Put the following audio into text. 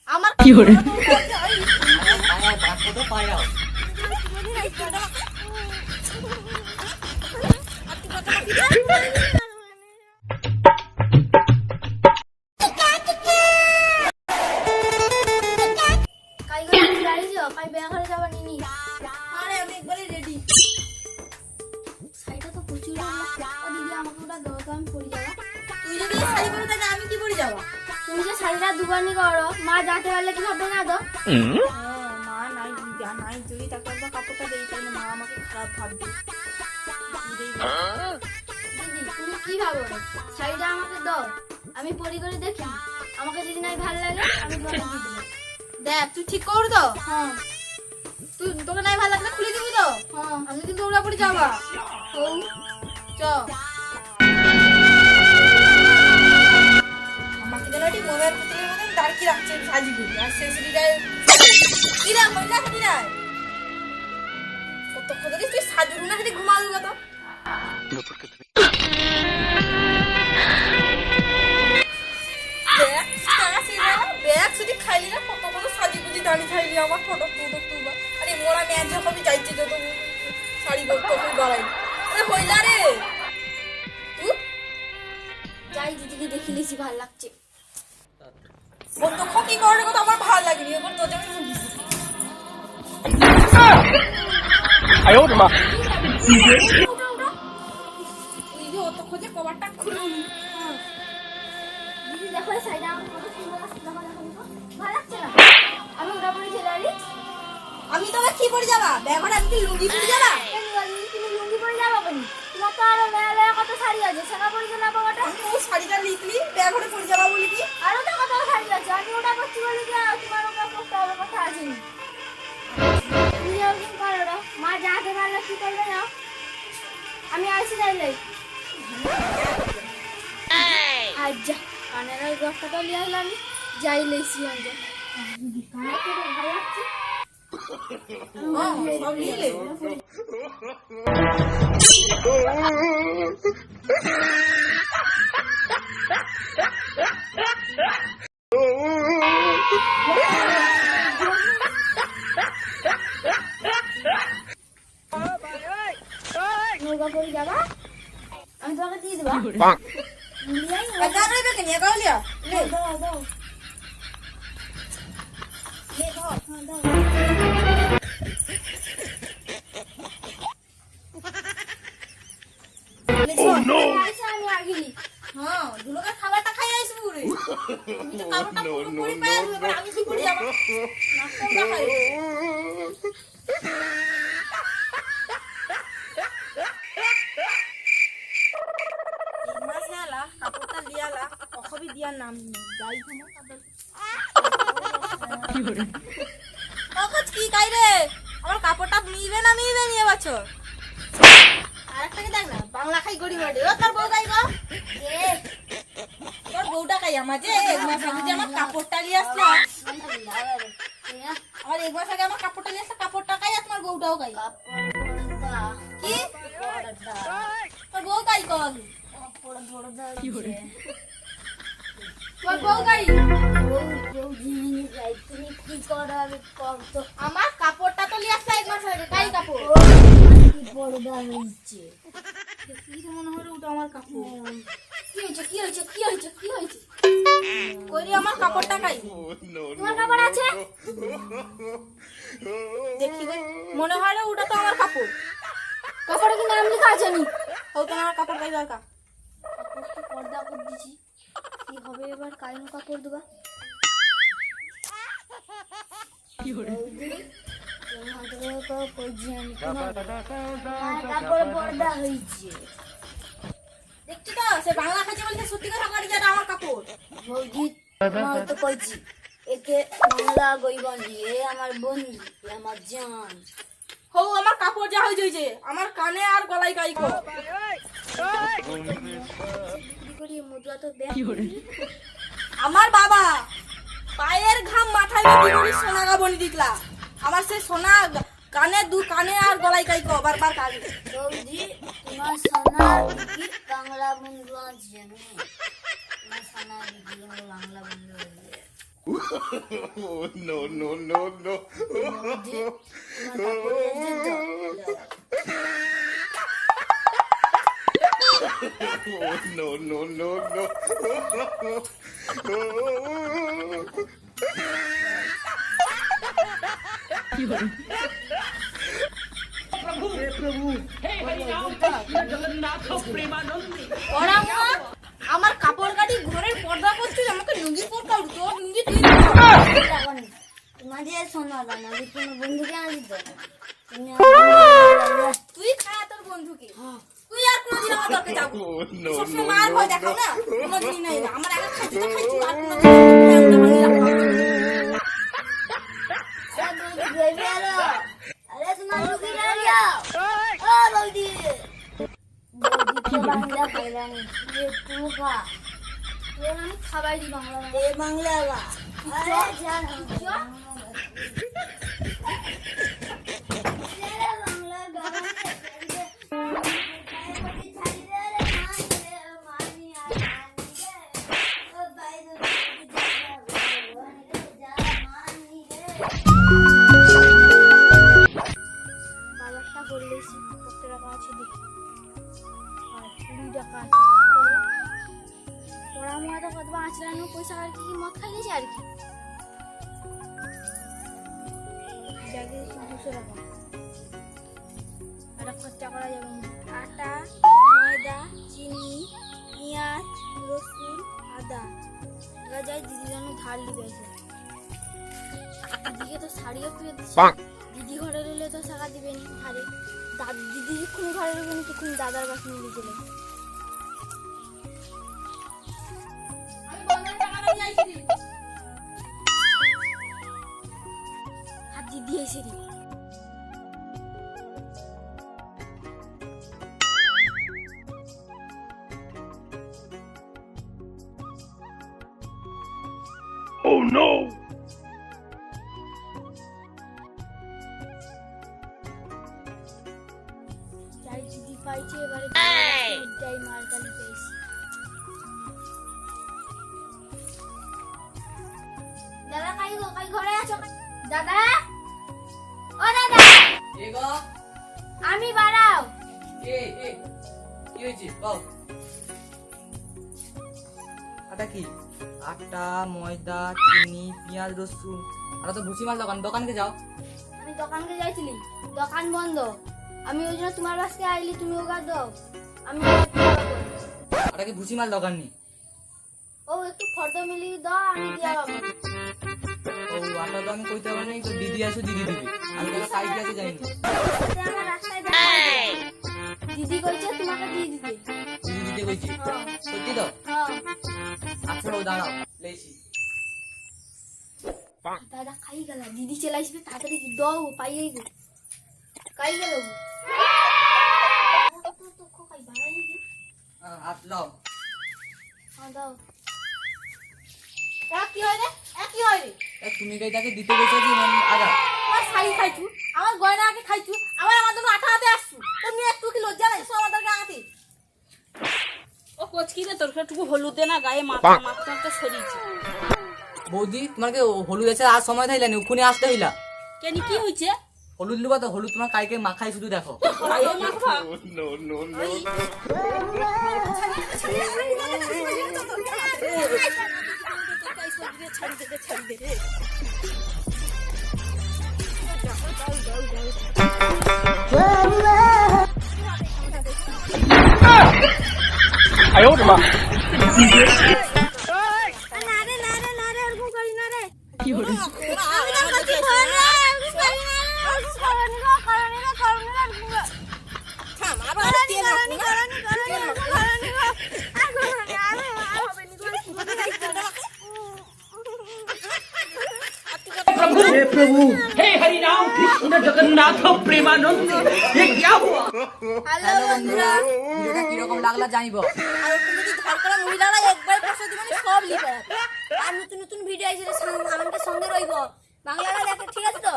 আমার কি হরে তুমি যে শাড়িটা দুবানি করো মা যাতে পারলে কি হবে না তো? মা নাই নাই যদি তাকে একবার কাপড়টা দেই তাহলে মা আমাকে খারাপ ভাববে। দিদি তুমি কি ভাবো শাড়িটা আমাকে দাও, আমি পরি করে দেখি, আমাকে যদি নাই ভালো লাগে আমি তোমাকে দিয়ে দেবো। দেখ তুই ঠিক কর তো। হ্যাঁ তুই তোকে নাই ভালো লাগলে খুলে দিবি তো। হ্যাঁ আমি কিন্তু ওরা পরে যাবা। ও চ আমাকে যেন এটি মনের ভিতরে মতন দাঁড়কি রাখছে সাজি করি আর সে সিঁড়িটায় কিরা মহিলা কিরা কতক্ষণ ধরে তুই সাজুর না হেঁটে ঘুমাবি কত ব্যাগ শুধু খাইলি না কতগুলো সাজি গুজি দাঁড়িয়ে খাইলি আমার ফটো তুলবা তুলবা আরে মোরা ম্যাচ যখন চাইছে যত শাড়ি করতে গড়াই আরে হইলা রে তুই যাই দিদিকে দেখি লিছি ভালো লাগছে। বন্ধু কি করার কথা আমার ভালো লাগেনি এখন তো আমি তুই যে অত খোঁজে কভারটা খুলুন দিদি দেখো এই শাড়িটা আমার কত সুন্দর লাগছে, দেখো দেখো দেখো ভালো লাগছে না? আমি ওটা পরে চলে আলি। আমি তোকে কি পরে যাবা ব্যাগটা আমি কি লুঙ্গি পরে যাবা তুমি লুঙ্গি পরে যাবো কেন? তোমার তো আরো মেলা কত শাড়ি আছে, সেটা পরে চলে যাবো ওটা। ও শাড়িটা লিখলি ব্যাগটা পরে যাবা বলি কি আরো তো কত শাড়ি আছে, আমি ওটা করছি বলি যে তোমার ওটা করতে হবে কথা আছে নি। তুমি ওরকম করো না, মা যাতে ভালো কি করবে না আমি আসি যাইলে আজ যা কানের ওই গছটা লিয়ে আসলাম যাই লেছি আজ কানে তো ভালো লাগছে। সব নিলে নৌকা করে যাবা আমি তোমাকে দিয়ে দেবো। গাড়ি বেকে নিয়ে গাওলিয়া লে দাও দাও লে ধর দাও আমি আগিলি হ্যাঁ দুলোকে খাবারটা খাই আইসবু রে তুমি তো খাবারটা পুরো পরি পায় এবার আমি কি করে যাব নাস্তা খাই মাসেলা কাপড়টা লিয়ালা কখবি দিয়ার নাম নেই যাই তোমার কাপড় কি করে কখন কি কাই রে আমার কাপড়টা মিলবে না নিয়ে বছর আরেকটাকে দেখ না বাংলা খাই গড়ি মাটি ও তোর বউ গাই গো এ তোর বউটা খাই আমার যে এক মাস আগে যে আমার কাপড়টা নিয়ে আসলো আমার এক মাস আগে আমার কাপড়টা নিয়ে আসলো কাপড়টা খাই আর তোমার বউটাও খাই কি তোর বউ খাই গো কি করে তোর বউ খাই তুমি কি করো আমি করতো আমার কাপড়টা তো নিয়ে আসলো এক মাস আগে কাই কাপড় বড়দা হয়েছে কি মনে হলো ওটা আমার কাপড় কি হয়েছে কি হয়েছে কি হয়েছে কি হয়েছে কইরি আমার কাপড়টা খাই তোমার কাপড় আছে দেখি রে মনে হয় রে ওটা তো আমার কাপড় কাপড়ে কি নাম লেখা আছে নি ও তো আমার কাপড় খাই দরকার কাপড়টা পর্দা করে দিছি কি হবে এবার কাইন কাপড় দেবা কি হরে কাপড় পর্দা হয়েছে দেখছি তো সে বাংলা খাইছে বলতে সত্যি কথা করি যেটা আমার কাপড় বৌদি তোমার তো কইছি একে বাংলা গইবন্দি এ আমার বন্ধু এ আমার জান হো আমার কাপড় যা হইছে আমার কানে আর গলায় গাই কো করি মুদ্রা তো ব্যাগ আমার বাবা পায়ের ঘাম মাথায় বেশি করে সোনা গা বনি দিতলা আমার সে সোনা কানে আর গলায় গাই কো বারবার কালি বৌদি তোমার সোনার কি বাংলা বন্ধু আছে জানো বাংলা বন্ধ হয়ে যায়। No, no, no, no. No, no, no, no. ওরা মা আমার কাপড় গাড়ি ঘরের পর্দা করছিল আমাকে লুঙ্গি পরতে হবে তোর লুঙ্গি তুই তোমাদের শোনা যায় না কোনো বন্ধুকে আনি তো তুই খায় তোর বন্ধুকে তুই আর কোনদিন আমার দরকার যাবো সবসময় মার ভয় দেখাও না কোনদিন নাই আমার একা খাইছি তো খাইছি আর আরে তোমার লুকি দাঁড়িয়ে ও বৌদি বৌদি তো বাংলা খাইলানি তুই খা আমি খাবাই দি বাংলা এ বাংলা বা আরে জান বাংলা গান বাজারটা করলেছি কত টাকা আছে দেখি আর 20 টাকা আছে ওরা মনে তো কত বাঁচলানো পয়সা আর কি মদ খাই গেছে আর কি জায়গায় 200 টাকা আর খরচা করা যাবে না আটা ময়দা চিনি পেঁয়াজ রসুন আদা এরা যাই দিদি যেন ধার লিবে আছে দিদিকে তো শাড়িও কিনে দিচ্ছে দিদি ঘরে রইলে তো টাকা দিবে না ধারে দিদি যখন ঘরে রইবে না তখন দাদার কাছে নিয়ে চলে আর দিদি এসে রে Oh no! যাই দিদি পাইছে এবারে যাই মালকালি পেয়েছি দাদা কাই ঘরে আছো দাদা ও দাদা আমি বাড়াও কি হয়েছে বল আটা কি আটা ময়দা চিনি পেঁয়াজ রসুন আর তো ভুসি মাল দোকানকে যাও আমি দোকানকে যাইছিলি দোকান বন্ধ আমি ওই জন্য তোমার কাছে আইলি তুমি ওগা দাও আমি আটা কি ভুসি মাল দোকান নেই ও একটু ফর্দ মিলিয়ে দাও আমি দিয়া পাবো ও আটা তো আমি কইতে পারি নাই তো দিদি আসো দিদি দিবি আমি তো সাইড আছে জানি না সাথে আমার রাস্তায় দেখা দিদি কইছে তোমাকে দিয়ে দিতে দিদি দিতে কইছি সত্যি তো হ্যাঁ আচ্ছা ও দাঁড়াও লেছি দাদা খাই গেল দিদি চলে আসবে তাড়াতাড়ি দাও পাইয়ে গো খাই গেল তো খাই বাড়াই গো হাত লাও হ্যাঁ দাও কি হয় রে কি হয় রে তুমি কইতাকে দিতে কইছো কি আগা আমার শাড়ি খাইছু আমার গয়না আগে খাইছু আবার আমার জন্য আঠা হাতে আসছু তুমি একটু কি লজ্জা লাগছো আমাদেরকে আতে ও কোচকি রে তোর একটু হলুদ দে না গায়ে মাথা মাথা সরিয়েছে বৌদি তোমাকে হলুদ এসে আর সময় থাইলানি ওখানে আসতে হইলা কেন কি হইছে হলুদ লিবা তো হলুদ তোমার কাইকে মাখাই শুধু দেখো গায়ে মাথা No, no, no. ছাড়ি দে রে I owed him up. हे प्रभु हे हरि राम कृष्ण जगन्नाथ प्रेमानंद ये क्या हुआ হ্যালো বন্ধুরা ভিডিওটা কিরকম লাগলা জানিবো আর তুমি যদি ধার করা মহিলারা একবার পয়সা দিবেন সব লিখে আর নতুন নতুন ভিডিও আইছে আমাদের সঙ্গে রইব বাংলাটা দেখে ঠিক আছে তো